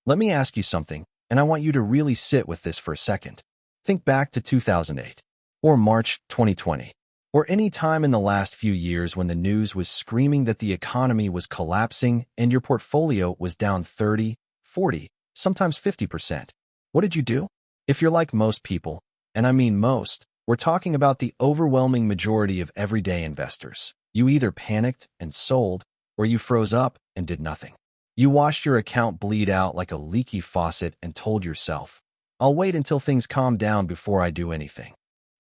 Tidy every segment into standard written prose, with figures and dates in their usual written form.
Let me ask you something, and I want you to really sit with this for a second. Think back to 2008, or March 2020, or any time in the last few years when the news was screaming that the economy was collapsing and your portfolio was down 30, 40, sometimes 50%. What did you do? If you're like most people, and I mean most, we're talking about the overwhelming majority of everyday investors. You either panicked and sold, or you froze up and did nothing. You watched your account bleed out like a leaky faucet and told yourself, I'll wait until things calm down before I do anything.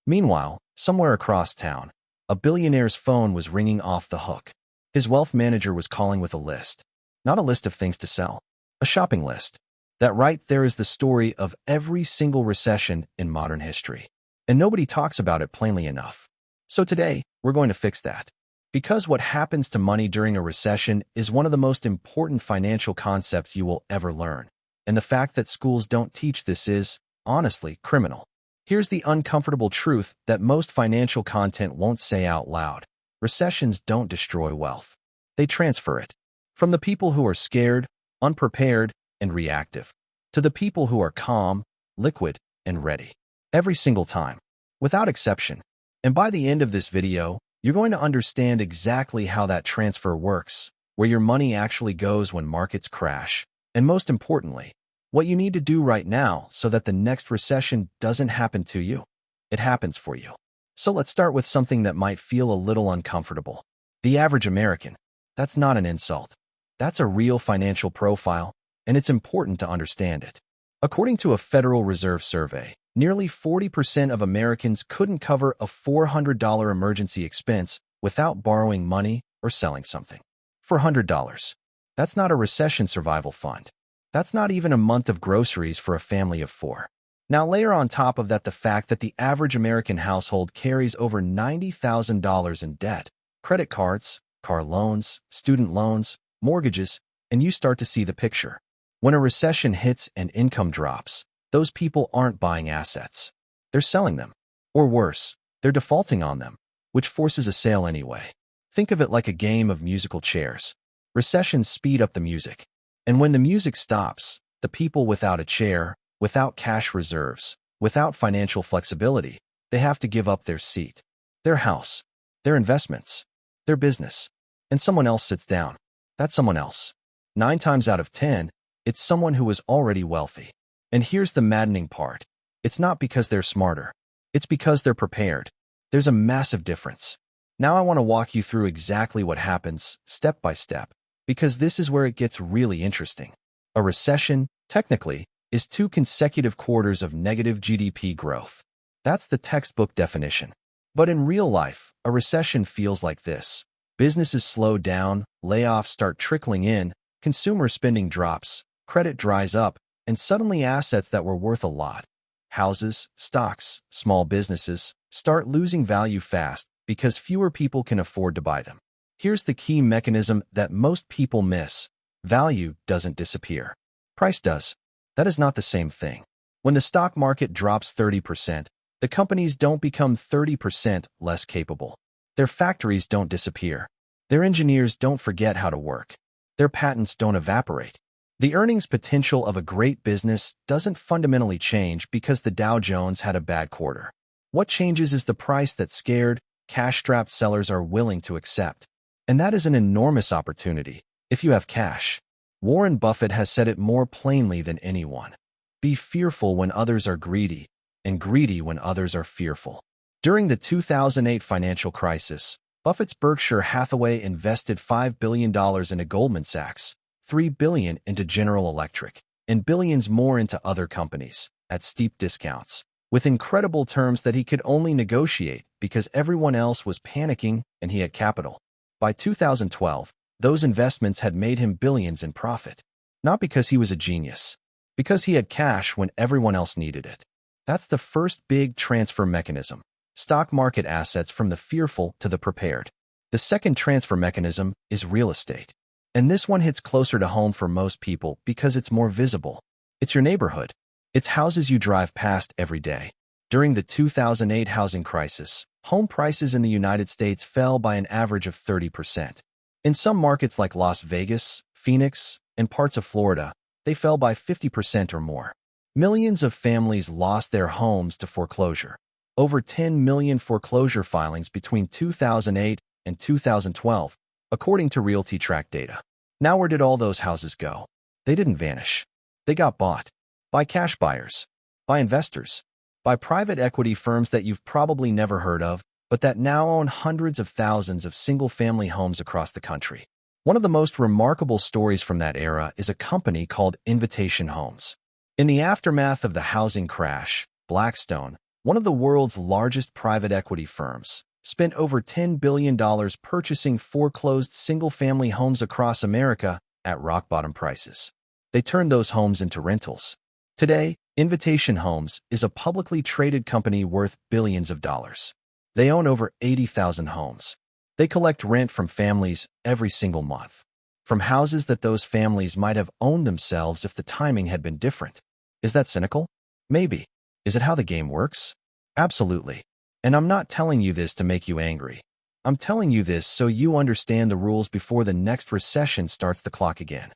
Meanwhile, somewhere across town, a billionaire's phone was ringing off the hook. His wealth manager was calling with a list. Not a list of things to sell, a shopping list. That right there is the story of every single recession in modern history. And nobody talks about it plainly enough. So today, we're going to fix that. Because what happens to money during a recession is one of the most important financial concepts you will ever learn. And the fact that schools don't teach this is, honestly, criminal. Here's the uncomfortable truth that most financial content won't say out loud. Recessions don't destroy wealth. They transfer it. From the people who are scared, unprepared, and reactive, to the people who are calm, liquid, and ready. Every single time, without exception. And by the end of this video, you're going to understand exactly how that transfer works, where your money actually goes when markets crash, and most importantly, what you need to do right now so that the next recession doesn't happen to you. It happens for you. So let's start with something that might feel a little uncomfortable. The average American. That's not an insult. That's a real financial profile, and it's important to understand it. According to a Federal Reserve survey, nearly 40% of Americans couldn't cover a $400 emergency expense without borrowing money or selling something. For $100. That's not a recession survival fund. That's not even a month of groceries for a family of 4. Now layer on top of that the fact that the average American household carries over $90,000 in debt, credit cards, car loans, student loans, mortgages, and you start to see the picture. When a recession hits and income drops, those people aren't buying assets. They're selling them. Or worse, they're defaulting on them, which forces a sale anyway. Think of it like a game of musical chairs. Recessions speed up the music. And when the music stops, the people without a chair, without cash reserves, without financial flexibility, they have to give up their seat, their house, their investments, their business. And someone else sits down. That's someone else. 9 times out of 10, it's someone who is already wealthy. And here's the maddening part. It's not because they're smarter. It's because they're prepared. There's a massive difference. Now I want to walk you through exactly what happens, step by step, because this is where it gets really interesting. A recession, technically, is 2 consecutive quarters of negative GDP growth. That's the textbook definition. But in real life, a recession feels like this. Businesses slow down, layoffs start trickling in, consumer spending drops, credit dries up, and suddenly assets that were worth a lot, houses, stocks, small businesses, start losing value fast because fewer people can afford to buy them. Here's the key mechanism that most people miss. Value doesn't disappear. Price does. That is not the same thing. When the stock market drops 30%, the companies don't become 30% less capable. Their factories don't disappear. Their engineers don't forget how to work. Their patents don't evaporate. The earnings potential of a great business doesn't fundamentally change because the Dow Jones had a bad quarter. What changes is the price that scared, cash-strapped sellers are willing to accept. And that is an enormous opportunity, if you have cash. Warren Buffett has said it more plainly than anyone. Be fearful when others are greedy, and greedy when others are fearful. During the 2008 financial crisis, Buffett's Berkshire Hathaway invested $5 billion into Goldman Sachs, $3 billion into General Electric, and billions more into other companies, at steep discounts, with incredible terms that he could only negotiate because everyone else was panicking and he had capital. By 2012, those investments had made him billions in profit. Not because he was a genius, because he had cash when everyone else needed it. That's the first big transfer mechanism. Stock market assets from the fearful to the prepared. The second transfer mechanism is real estate. And this one hits closer to home for most people because it's more visible. It's your neighborhood. It's houses you drive past every day. During the 2008 housing crisis, home prices in the United States fell by an average of 30%. In some markets like Las Vegas, Phoenix, and parts of Florida, they fell by 50% or more. Millions of families lost their homes to foreclosure. Over 10 million foreclosure filings between 2008 and 2012, according to Realty Track data. Now, where did all those houses go? They didn't vanish. They got bought by cash buyers, by investors, by private equity firms that you've probably never heard of, but that now own hundreds of thousands of single-family homes across the country. One of the most remarkable stories from that era is a company called Invitation Homes. In the aftermath of the housing crash, Blackstone, one of the world's largest private equity firms, spent over $10 billion purchasing foreclosed single-family homes across America at rock-bottom prices. They turned those homes into rentals. Today, Invitation Homes is a publicly traded company worth billions of dollars. They own over 80,000 homes. They collect rent from families every single month, from houses that those families might have owned themselves if the timing had been different. Is that cynical? Maybe. Is it how the game works? Absolutely. And I'm not telling you this to make you angry. I'm telling you this so you understand the rules before the next recession starts the clock again.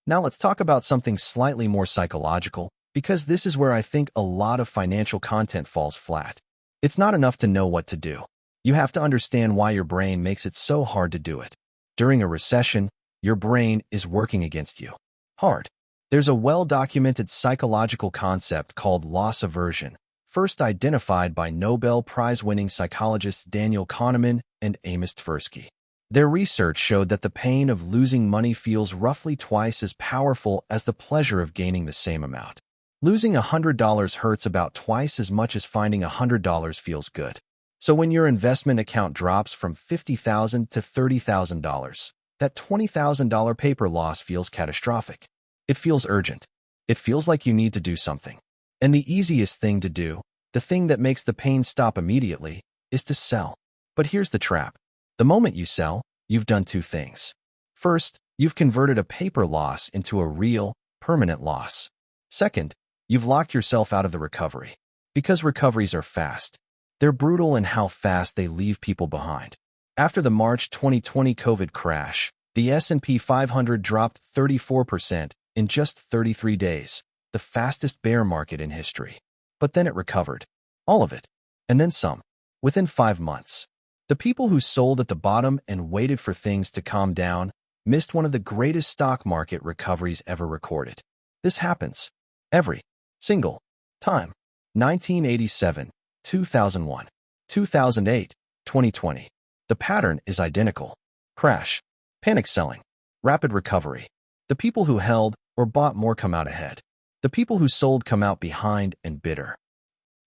Now let's talk about something slightly more psychological, because this is where I think a lot of financial content falls flat. It's not enough to know what to do. You have to understand why your brain makes it so hard to do it. During a recession, your brain is working against you. Hard. There's a well-documented psychological concept called loss aversion, first identified by Nobel Prize-winning psychologists Daniel Kahneman and Amos Tversky. Their research showed that the pain of losing money feels roughly twice as powerful as the pleasure of gaining the same amount. Losing $100 hurts about twice as much as finding $100 feels good. So when your investment account drops from $50,000 to $30,000, that $20,000 paper loss feels catastrophic. It feels urgent. It feels like you need to do something. And the easiest thing to do, the thing that makes the pain stop immediately, is to sell. But here's the trap. The moment you sell, you've done two things. First, you've converted a paper loss into a real, permanent loss. Second, you've locked yourself out of the recovery. Because recoveries are fast. They're brutal in how fast they leave people behind. After the March 2020 COVID crash, the S&P 500 dropped 34% in just 33 days, the fastest bear market in history. But then it recovered. All of it. And then some. Within 5 months. The people who sold at the bottom and waited for things to calm down missed one of the greatest stock market recoveries ever recorded. This happens every single time. 1987, 2001, 2008, 2020. The pattern is identical. Crash, panic selling, rapid recovery. The people who held or bought more come out ahead. The people who sold come out behind and bitter.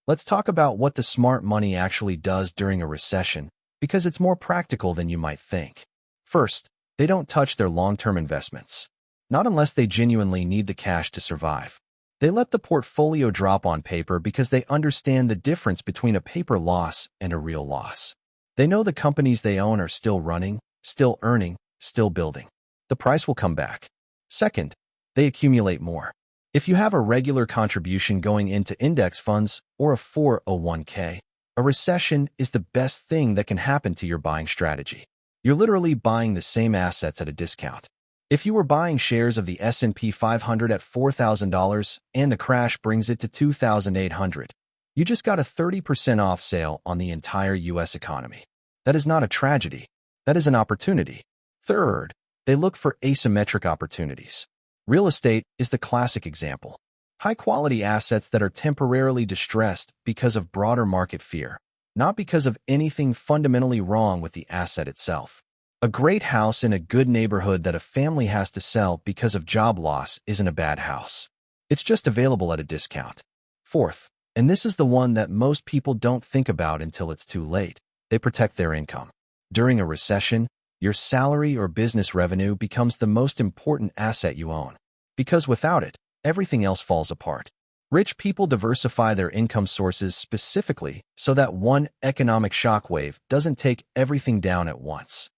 Let's talk about what the smart money actually does during a recession, because it's more practical than you might think. First, they don't touch their long-term investments. Not unless they genuinely need the cash to survive. They let the portfolio drop on paper because they understand the difference between a paper loss and a real loss. They know the companies they own are still running, still earning, still building. The price will come back. Second, they accumulate more. If you have a regular contribution going into index funds or a 401k, a recession is the best thing that can happen to your buying strategy. You're literally buying the same assets at a discount. If you were buying shares of the S&P 500 at $4,000 and the crash brings it to $2,800, you just got a 30% off sale on the entire U.S. economy. That is not a tragedy. That is an opportunity. Third, they look for asymmetric opportunities. Real estate is the classic example. High-quality assets that are temporarily distressed because of broader market fear, not because of anything fundamentally wrong with the asset itself. A great house in a good neighborhood that a family has to sell because of job loss isn't a bad house. It's just available at a discount. Fourth, and this is the one that most people don't think about until it's too late, they protect their income. During a recession, your salary or business revenue becomes the most important asset you own. Because without it, everything else falls apart. Rich people diversify their income sources specifically so that one economic shockwave doesn't take everything down at once.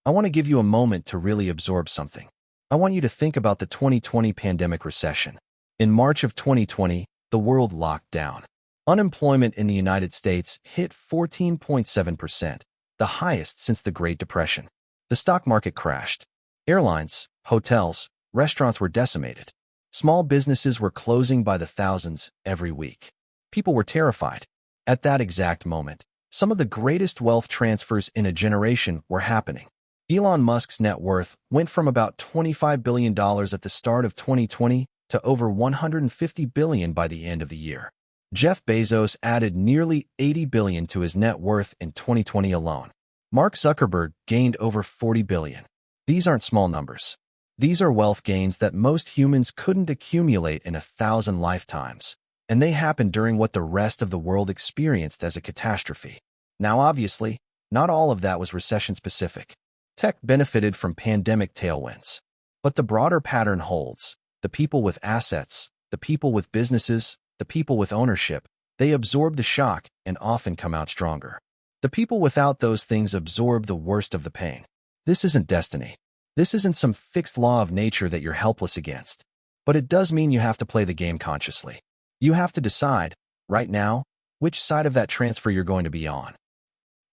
I want to give you a moment to really absorb something. I want you to think about the 2020 pandemic recession. In March of 2020, the world locked down. Unemployment in the United States hit 14.7%, the highest since the Great Depression. The stock market crashed. Airlines, hotels, restaurants were decimated. Small businesses were closing by the thousands every week. People were terrified. At that exact moment, some of the greatest wealth transfers in a generation were happening. Elon Musk's net worth went from about $25 billion at the start of 2020 to over $150 billion by the end of the year. Jeff Bezos added nearly $80 billion to his net worth in 2020 alone. Mark Zuckerberg gained over $40 billion. These aren't small numbers. These are wealth gains that most humans couldn't accumulate in 1,000 lifetimes, and they happened during what the rest of the world experienced as a catastrophe. Now, obviously, not all of that was recession-specific. Tech benefited from pandemic tailwinds. But the broader pattern holds. The people with assets, the people with businesses, the people with ownership, they absorb the shock and often come out stronger. The people without those things absorb the worst of the pain. This isn't destiny. This isn't some fixed law of nature that you're helpless against. But it does mean you have to play the game consciously. You have to decide, right now, which side of that transfer you're going to be on.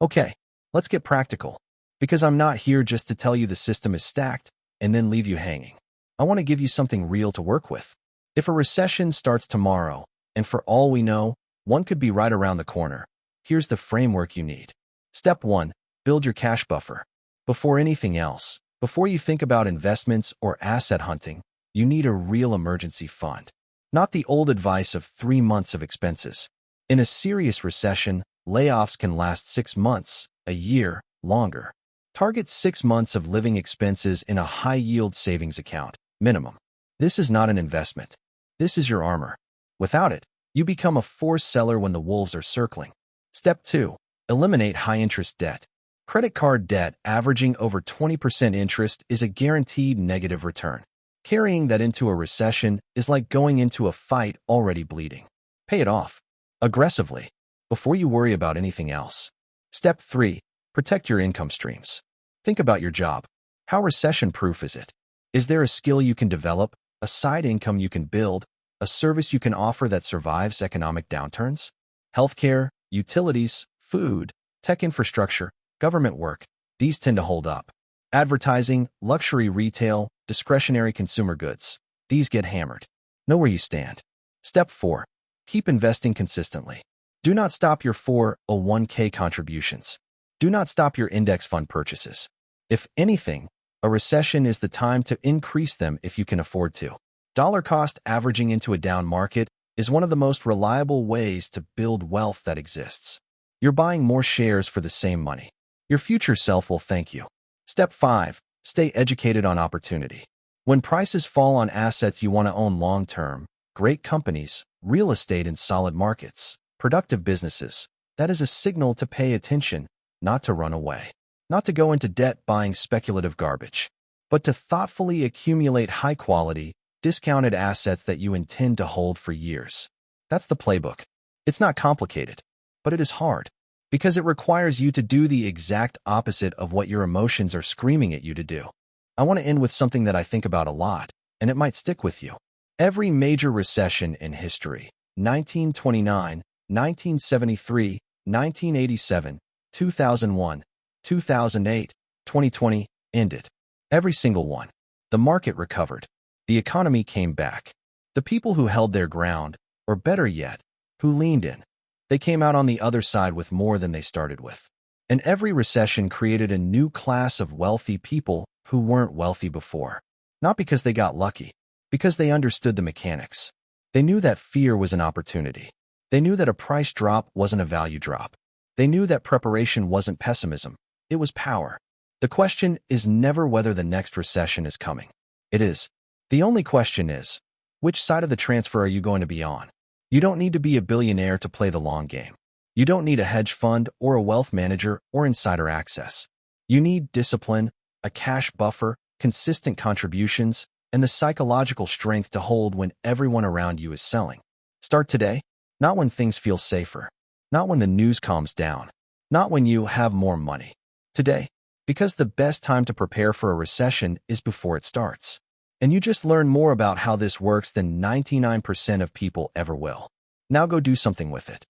Okay, let's get practical. Because I'm not here just to tell you the system is stacked and then leave you hanging. I want to give you something real to work with. If a recession starts tomorrow, and for all we know, one could be right around the corner, here's the framework you need. Step 1. Build your cash buffer. Before anything else, before you think about investments or asset hunting, you need a real emergency fund. Not the old advice of 3 months of expenses. In a serious recession, layoffs can last 6 months, a year, longer. Target 6 months of living expenses in a high-yield savings account, minimum. This is not an investment. This is your armor. Without it, you become a forced seller when the wolves are circling. Step 2. Eliminate high-interest debt. Credit card debt averaging over 20% interest is a guaranteed negative return. Carrying that into a recession is like going into a fight already bleeding. Pay it off. Aggressively. Before you worry about anything else. Step 3. Protect your income streams. Think about your job. How recession-proof is it? Is there a skill you can develop, a side income you can build, a service you can offer that survives economic downturns? Healthcare, utilities, food, tech infrastructure, government work, these tend to hold up. Advertising, luxury retail, discretionary consumer goods, these get hammered. Know where you stand. Step 4. Keep investing consistently. Do not stop your 401k contributions. Do not stop your index fund purchases. If anything, a recession is the time to increase them if you can afford to. Dollar cost averaging into a down market is one of the most reliable ways to build wealth that exists. You're buying more shares for the same money. Your future self will thank you. Step 5. Stay educated on opportunity. When prices fall on assets you want to own long-term, great companies, real estate in solid markets, productive businesses, that is a signal to pay attention, not to run away. Not to go into debt buying speculative garbage, but to thoughtfully accumulate high-quality, discounted assets that you intend to hold for years. That's the playbook. It's not complicated, but it is hard, because it requires you to do the exact opposite of what your emotions are screaming at you to do. I want to end with something that I think about a lot, and it might stick with you. Every major recession in history, 1929, 1973, 1987, 2001, 2008, 2020, ended. Every single one. The market recovered. The economy came back. The people who held their ground, or better yet, who leaned in, they came out on the other side with more than they started with. And every recession created a new class of wealthy people who weren't wealthy before. Not because they got lucky, because they understood the mechanics. They knew that fear was an opportunity. They knew that a price drop wasn't a value drop. They knew that preparation wasn't pessimism. It was power. The question is never whether the next recession is coming. It is. The only question is, which side of the transfer are you going to be on? You don't need to be a billionaire to play the long game. You don't need a hedge fund or a wealth manager or insider access. You need discipline, a cash buffer, consistent contributions, and the psychological strength to hold when everyone around you is selling. Start today, not when things feel safer, not when the news calms down, not when you have more money. Today, because the best time to prepare for a recession is before it starts. And you just learn more about how this works than 99% of people ever will. Now go do something with it.